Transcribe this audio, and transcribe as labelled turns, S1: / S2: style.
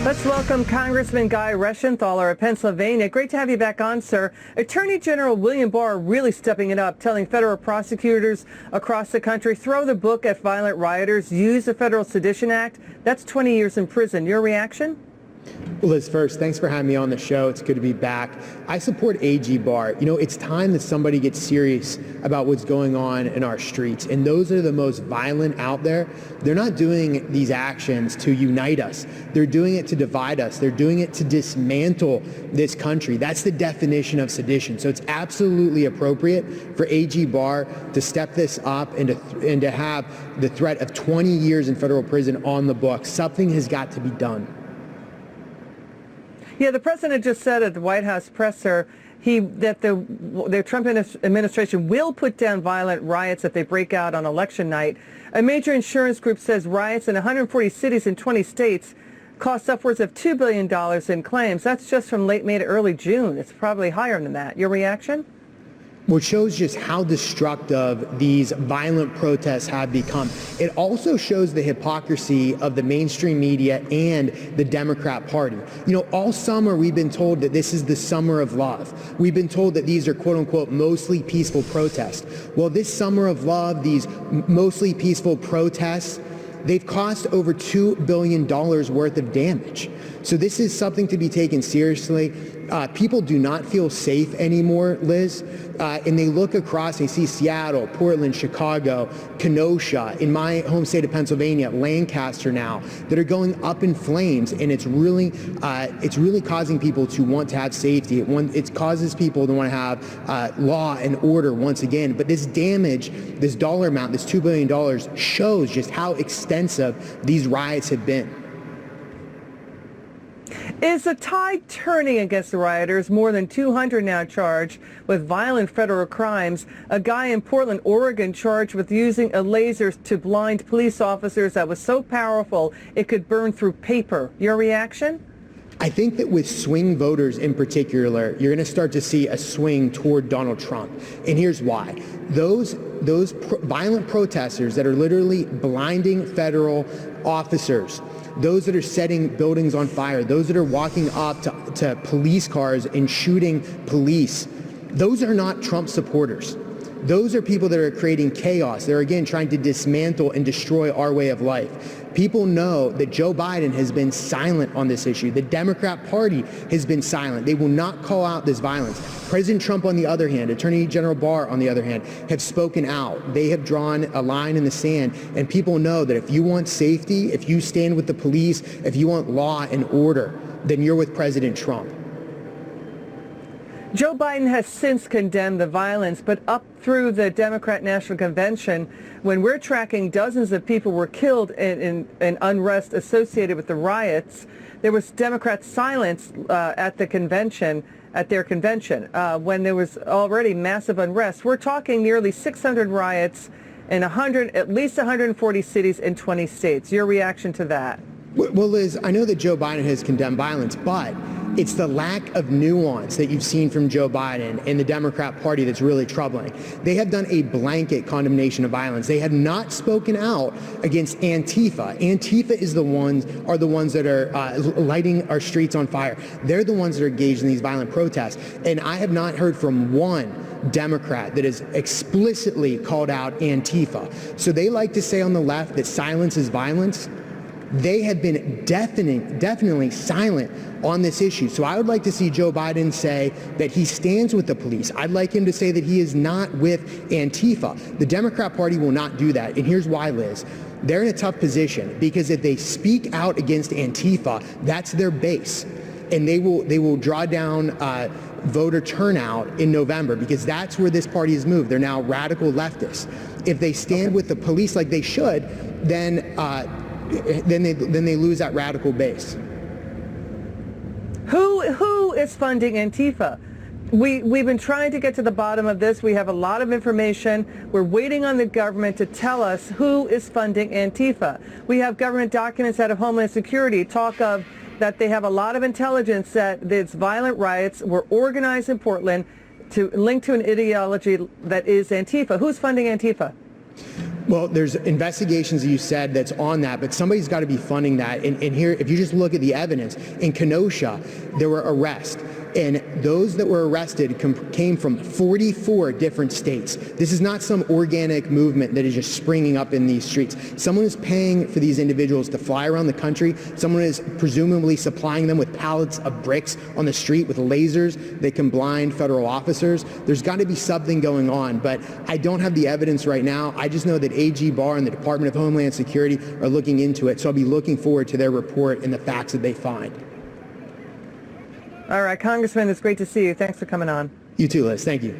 S1: Let's welcome Congressman Guy Reschenthaler of Pennsylvania. Great to have you back on, sir. Attorney General William Barr really stepping it up, telling federal prosecutors across the country, throw the book at violent rioters, use the Federal Sedition Act. That's 20 years in prison. Your reaction?
S2: Well, Liz, first, thanks for having me on the show. It's good to be back. I support AG Barr. You know, it's time that somebody gets serious about what's going on in our streets. And those are the most violent out there. They're not doing these actions to unite us. They're doing it to divide us. They're doing it to dismantle this country. That's the definition of sedition. So it's absolutely appropriate for AG Barr to step this up and to have the threat of 20 years in federal prison on the books. Something has got to be done.
S1: Yeah, the president just said at the White House presser that the Trump administration will put down violent riots if they break out on election night. A major insurance group says riots in 140 cities in 20 states cost upwards of $2 billion in claims. That's just from late May to early June. It's probably higher than that. Your reaction?
S2: Well, it shows just how destructive these violent protests have become. It also shows the hypocrisy of the mainstream media and the Democrat Party. You know, all summer we've been told that this is the summer of love. We've been told that these are quote unquote mostly peaceful protests. Well, this summer of love, these mostly peaceful protests, they've cost over $2 billion worth of damage. So this is something to be taken seriously. People do not feel safe anymore, Liz, and they look across and they see Seattle, Portland, Chicago, Kenosha, in my home state of Pennsylvania, Lancaster now, that are going up in flames, and it's really causing people to want to have safety. It causes people to want to have law and order once again. But this damage, this dollar amount, this $2 billion, shows just how extensive these riots have been.
S1: Is the tide turning against the rioters? More than 200 now charged with violent federal crimes. A guy in Portland, Oregon, charged with using a laser to blind police officers that was so powerful it could burn through paper. Your reaction?
S2: I think that with swing voters in particular, you're going to start to see a swing toward Donald Trump. And here's why. Those violent protesters that are literally blinding federal officers, those that are setting buildings on fire, those that are walking up to police cars and shooting police, those are not Trump supporters. Those are people that are creating chaos. They're, again, trying to dismantle and destroy our way of life. People know that Joe Biden has been silent on this issue. The Democrat Party has been silent. They will not call out this violence. President Trump, on the other hand, Attorney General Barr, on the other hand, have spoken out. They have drawn a line in the sand, and people know that if you want safety, if you stand with the police, if you want law and order, then you're with President Trump.
S1: Joe Biden has since condemned the violence, but up through the Democrat National Convention, when we're tracking dozens of people were killed in unrest associated with the riots, there was Democrat silence at their convention, when there was already massive unrest. We're talking nearly 600 riots in at least 140 cities in 20 states. Your reaction to that?
S2: Well, Liz, I know that Joe Biden has condemned violence, but it's the lack of nuance that you've seen from Joe Biden and the Democrat Party that's really troubling. They have done a blanket condemnation of violence. They have not spoken out against Antifa. Antifa are the ones that are lighting our streets on fire. They're the ones that are engaged in these violent protests. And I have not heard from one Democrat that has explicitly called out Antifa. So they like to say on the left that silence is violence. They have been definitely silent on this issue. So I would like to see Joe Biden say that he stands with the police. I'd like him to say that he is not with Antifa. The Democrat Party will not do that. And here's why, Liz. They're in a tough position because if they speak out against Antifa, that's their base. And they will draw down voter turnout in November because that's where this party has moved. They're now radical leftists. If they stand with the police like they should, then they lose that radical base.
S1: Who is funding Antifa? We've been trying to get to the bottom of this. We have a lot of information. We're waiting on the government to tell us who is funding Antifa. We have government documents out of Homeland Security talk of that they have a lot of intelligence that these violent riots were organized in Portland to link to an ideology that is Antifa. Who's funding Antifa?
S2: Well, there's investigations, you said, that's on that, but somebody's got to be funding that. And here, if you just look at the evidence, in Kenosha, there were arrests. And those that were arrested came from 44 different states. This is not some organic movement that is just springing up in these streets. Someone is paying for these individuals to fly around the country. Someone is presumably supplying them with pallets of bricks on the street with lasers that can blind federal officers. There's got to be something going on, but I don't have the evidence right now. I just know that AG Barr and the Department of Homeland Security are looking into it, so I'll be looking forward to their report and the facts that they find.
S1: All right, Congressman, it's great to see you. Thanks for coming on.
S2: You too, Liz. Thank you.